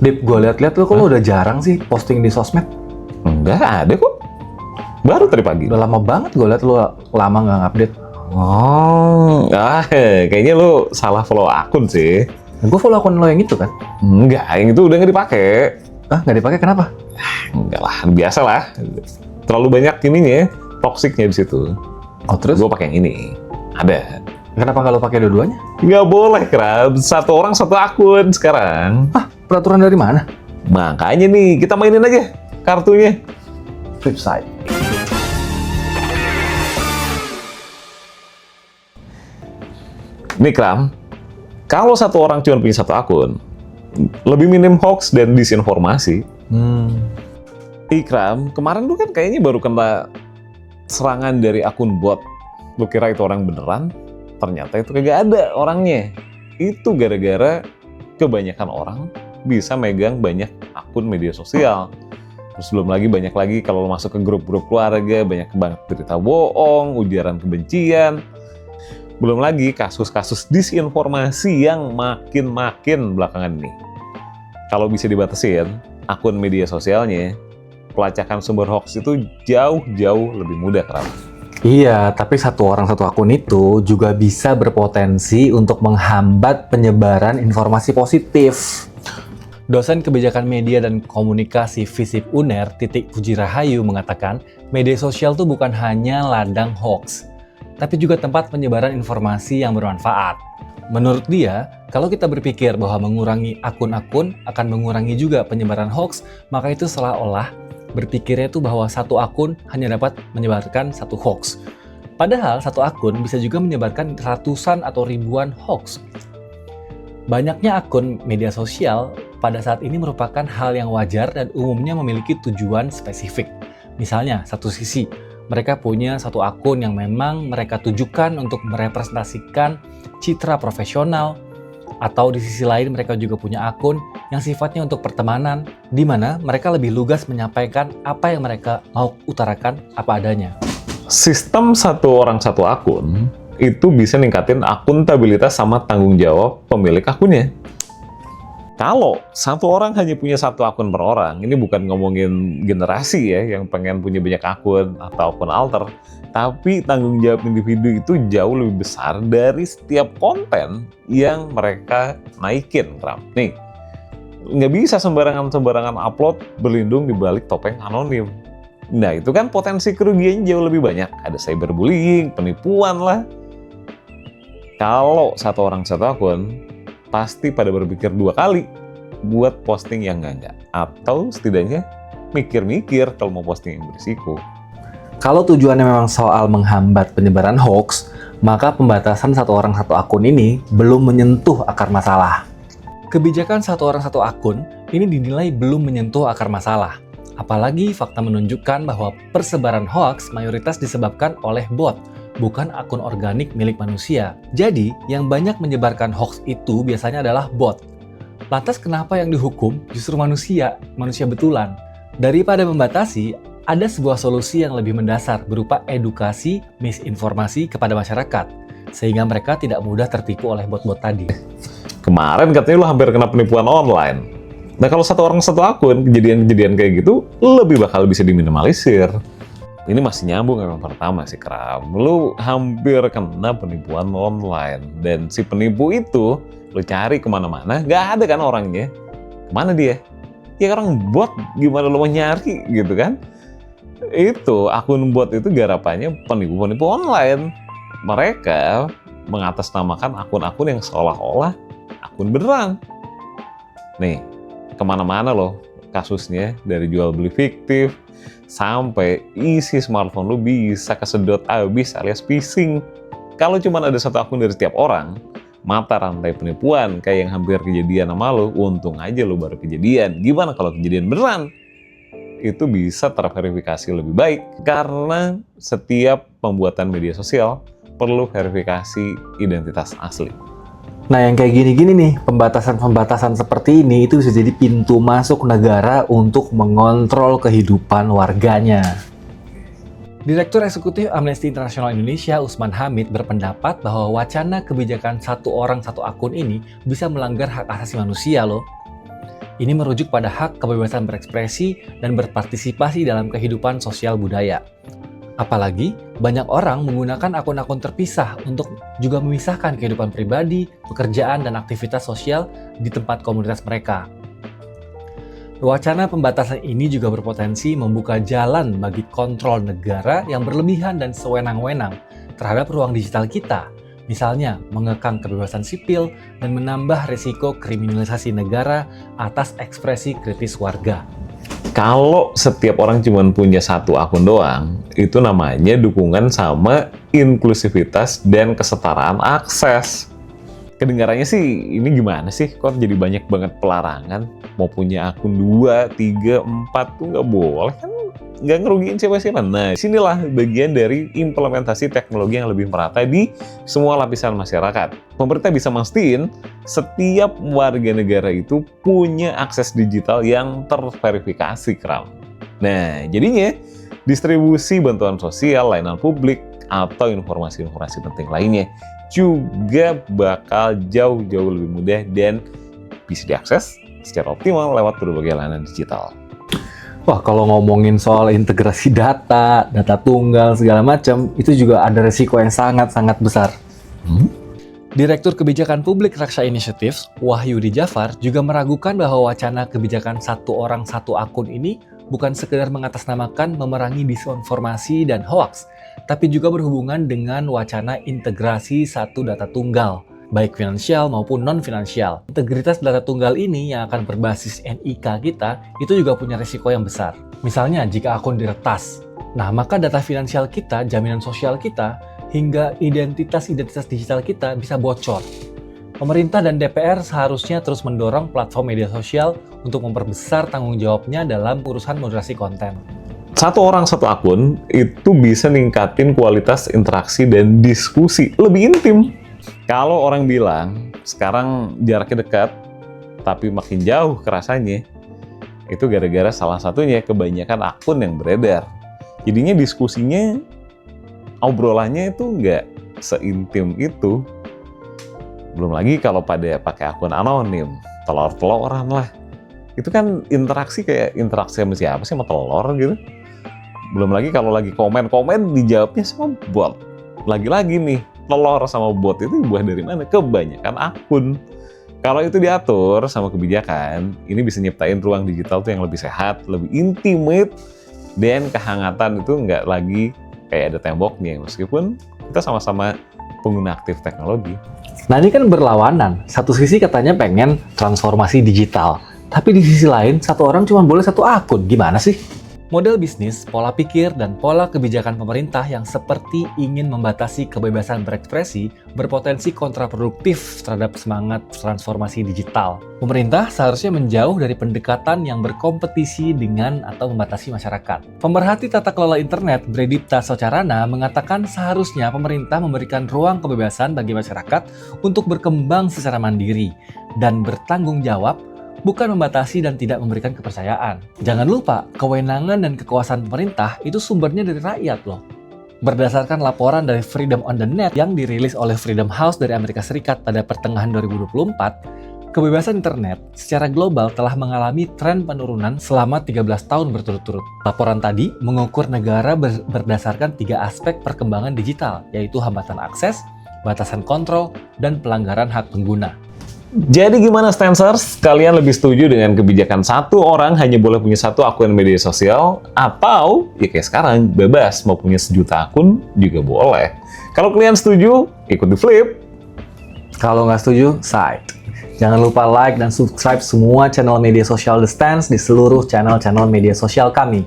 Dip, gue liat-liat lu kok lu udah jarang sih posting di sosmed. Enggak ada kok. Baru tadi pagi. Udah lama banget gue liat lu lama nggak update. Oh, kayaknya lu salah follow akun sih. Gue follow akun lo yang itu kan? Enggak, yang itu udah nggak dipakai. Nggak dipakai kenapa? Enggak lah, biasa lah. Terlalu banyak ininya, toksiknya di situ. Oh terus? Gue pakai yang ini. Ada. Kenapa nggak lo pakai dua-duanya? Nggak boleh, Kram. Satu orang satu akun sekarang. Peraturan dari mana? Makanya nih, kita mainin aja kartunya. Flipside. Nih, Kram. Kalau satu orang cuma punya satu akun, lebih minim hoax dan disinformasi. Ikram, kemarin lu kan kayaknya baru kena serangan dari akun bot. Lu kira itu orang beneran? Ternyata itu kagak ada orangnya. Itu gara-gara kebanyakan orang bisa megang banyak akun media sosial. Terus belum lagi banyak lagi kalau lu masuk ke grup-grup keluarga, banyak banget berita bohong, ujaran kebencian. Belum lagi kasus-kasus disinformasi yang makin belakangan ini. Kalau bisa dibatasin akun media sosialnya, pelacakan sumber hoax itu jauh lebih mudah, Kram. Iya, tapi satu orang satu akun itu juga bisa berpotensi untuk menghambat penyebaran informasi positif. Dosen Kebijakan Media dan Komunikasi FISIP UNER, Titik Puji Rahayu mengatakan, media sosial itu bukan hanya ladang hoax, tapi juga tempat penyebaran informasi yang bermanfaat. Menurut dia, kalau kita berpikir bahwa mengurangi akun-akun akan mengurangi juga penyebaran hoax, maka itu seolah-olah berpikirnya itu bahwa satu akun hanya dapat menyebarkan satu hoax. Padahal satu akun bisa juga menyebarkan ratusan atau ribuan hoax. Banyaknya akun media sosial pada saat ini merupakan hal yang wajar dan umumnya memiliki tujuan spesifik. Misalnya, satu sisi, mereka punya satu akun yang memang mereka tujukan untuk merepresentasikan citra profesional, atau di sisi lain mereka juga punya akun yang sifatnya untuk pertemanan, di mana mereka lebih lugas menyampaikan apa yang mereka mau utarakan apa adanya. Sistem satu orang satu akun itu bisa ningkatin akuntabilitas sama tanggung jawab pemilik akunnya. Kalau satu orang hanya punya satu akun per orang, ini bukan ngomongin generasi ya yang pengen punya banyak akun atau akun alter, tapi tanggung jawab individu itu jauh lebih besar dari setiap konten yang mereka naikin, Kram. Nih, nggak bisa sembarangan upload berlindung di balik topeng anonim. Nah, itu kan potensi kerugiannya jauh lebih banyak. Ada cyberbullying, penipuan lah. Kalau satu orang satu akun, pasti pada berpikir dua kali buat posting yang enggak. Atau setidaknya mikir-mikir kalau mau posting yang berisiko. Kalau tujuannya memang soal menghambat penyebaran hoax, maka pembatasan satu orang satu akun ini belum menyentuh akar masalah. Kebijakan satu orang satu akun ini dinilai belum menyentuh akar masalah. Apalagi fakta menunjukkan bahwa persebaran hoax mayoritas disebabkan oleh bot, bukan akun organik milik manusia. Jadi, yang banyak menyebarkan hoax itu biasanya adalah bot. Lantas kenapa yang dihukum justru manusia betulan? Daripada membatasi, ada sebuah solusi yang lebih mendasar berupa edukasi misinformasi kepada masyarakat, sehingga mereka tidak mudah tertipu oleh bot-bot tadi. Kemarin katanya lu hampir kena penipuan online. Nah, kalau satu orang satu akun, kejadian-kejadian kayak gitu lebih bakal bisa diminimalisir. Ini masih nyambung yang pertama sih, Kram. Lu hampir kena penipuan online. Dan si penipu itu, lu cari kemana-mana, gak ada kan orangnya. Kemana dia? Ya orang bot, gimana lu mau nyari gitu kan? Itu, akun bot itu garapannya penipu-penipu online. Mereka mengatasnamakan akun-akun yang seolah-olah akun beneran. Nih, kemana-mana loh kasusnya, dari jual beli fiktif, sampai isi smartphone lu bisa kesedot habis alias phishing. Kalau cuma ada satu akun dari setiap orang, mata rantai penipuan kayak yang hampir kejadian sama lu, untung aja lu baru kejadian. Gimana kalau kejadian beneran? Itu bisa terverifikasi lebih baik, karena setiap pembuatan media sosial perlu verifikasi identitas asli. Nah, yang kayak gini-gini nih, pembatasan-pembatasan seperti ini itu bisa jadi pintu masuk negara untuk mengontrol kehidupan warganya. Direktur Eksekutif Amnesty International Indonesia, Usman Hamid, berpendapat bahwa wacana kebijakan satu orang satu akun ini bisa melanggar hak asasi manusia loh. Ini merujuk pada hak kebebasan berekspresi dan berpartisipasi dalam kehidupan sosial budaya. Apalagi, banyak orang menggunakan akun-akun terpisah untuk juga memisahkan kehidupan pribadi, pekerjaan, dan aktivitas sosial di tempat komunitas mereka. Wacana pembatasan ini juga berpotensi membuka jalan bagi kontrol negara yang berlebihan dan sewenang-wenang terhadap ruang digital kita. Misalnya, mengekang kebebasan sipil dan menambah risiko kriminalisasi negara atas ekspresi kritis warga. Kalau setiap orang cuma punya satu akun doang, itu namanya dukungan sama inklusivitas dan kesetaraan akses. Kedengarannya sih, ini gimana sih? Kok jadi banyak banget pelarangan? Mau punya akun 2, 3, 4 tuh nggak boleh kan? Nggak ngerugiin siapa-siapa. Nah, sinilah bagian dari implementasi teknologi yang lebih merata di semua lapisan masyarakat. Pemerintah bisa mastiin setiap warga negara itu punya akses digital yang terverifikasi, Kram. Nah, jadinya distribusi bantuan sosial, layanan publik, atau informasi-informasi penting lainnya juga bakal jauh-jauh lebih mudah dan bisa diakses secara optimal lewat berbagai layanan digital. Wah, kalau ngomongin soal integrasi data tunggal, segala macam, itu juga ada resiko yang sangat-sangat besar. Direktur Kebijakan Publik Raksha Initiatives, Wahyudi Jafar, juga meragukan bahwa wacana kebijakan satu orang satu akun ini bukan sekedar mengatasnamakan memerangi disinformasi dan hoaks, tapi juga berhubungan dengan wacana integrasi satu data tunggal, baik finansial maupun non-finansial. Integritas data tunggal ini yang akan berbasis NIK kita, itu juga punya risiko yang besar. Misalnya jika akun diretas, nah maka data finansial kita, jaminan sosial kita, hingga identitas-identitas digital kita bisa bocor. Pemerintah dan DPR seharusnya terus mendorong platform media sosial untuk memperbesar tanggung jawabnya dalam urusan moderasi konten. Satu orang satu akun itu bisa ningkatin kualitas interaksi dan diskusi lebih intim. Kalau orang bilang sekarang jaraknya dekat, tapi makin jauh kerasanya, itu gara-gara salah satunya kebanyakan akun yang beredar. Jadinya diskusinya, obrolannya itu nggak seintim itu. Belum lagi kalau pada pakai akun anonim, telur-teloran lah. Itu kan interaksi kayak interaksi sama siapa sih, sama telur gitu. Belum lagi kalau lagi komen-komen dijawabnya sama bot. Lagi-lagi nih, telur sama bot itu buah dari mana? Kebanyakan akun. Kalau itu diatur sama kebijakan, ini bisa nyiptain ruang digital tuh yang lebih sehat, lebih intimate, dan kehangatan itu nggak lagi kayak ada temboknya, meskipun kita sama-sama pengguna aktif teknologi. Nah ini kan berlawanan. Satu sisi katanya pengen transformasi digital, tapi di sisi lain satu orang cuma boleh satu akun. Gimana sih? Model bisnis, pola pikir, dan pola kebijakan pemerintah yang seperti ingin membatasi kebebasan berekspresi berpotensi kontraproduktif terhadap semangat transformasi digital. Pemerintah seharusnya menjauh dari pendekatan yang berkompetisi dengan atau membatasi masyarakat. Pemerhati tata kelola internet, Bredipta Socarana, mengatakan seharusnya pemerintah memberikan ruang kebebasan bagi masyarakat untuk berkembang secara mandiri dan bertanggung jawab, bukan membatasi dan tidak memberikan kepercayaan. Jangan lupa, kewenangan dan kekuasaan pemerintah itu sumbernya dari rakyat loh. Berdasarkan laporan dari Freedom on the Net yang dirilis oleh Freedom House dari Amerika Serikat pada pertengahan 2024, kebebasan internet secara global telah mengalami tren penurunan selama 13 tahun berturut-turut. Laporan tadi mengukur negara berdasarkan 3 aspek perkembangan digital, yaitu hambatan akses, batasan kontrol, dan pelanggaran hak pengguna. Jadi gimana Stancers? Kalian lebih setuju dengan kebijakan satu orang hanya boleh punya satu akun media sosial? Atau ya kayak sekarang, bebas mau punya 1 juta akun juga boleh? Kalau kalian setuju, ikut di flip. Kalau nggak setuju, side. Jangan lupa like dan subscribe semua channel media sosial The Stance di seluruh channel-channel media sosial kami.